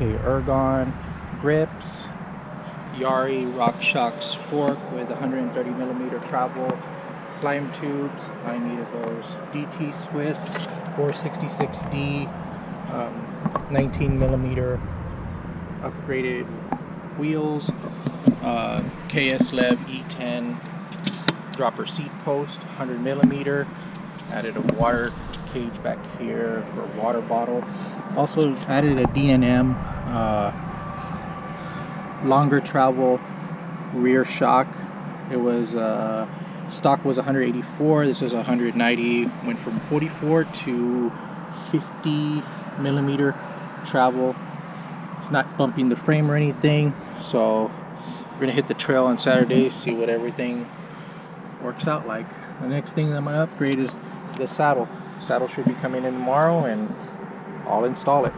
Okay, ergon grips, Yari RockShox fork with 130 millimeter travel, slime tubes, I needed those, DT Swiss 466D, 19 millimeter upgraded wheels, KS Lev E10 dropper seat post, 100 millimeter. Added a water cage back here for a water bottle. Also added a D&M longer travel rear shock. It was stock was 184. This is 190. Went from 44 to 50 millimeter travel. It's not bumping the frame or anything. So we're gonna hit the trail on Saturday, see what everything works out like. The next thing I'm gonna upgrade is the saddle. Saddle should be coming in tomorrow, and I'll install it.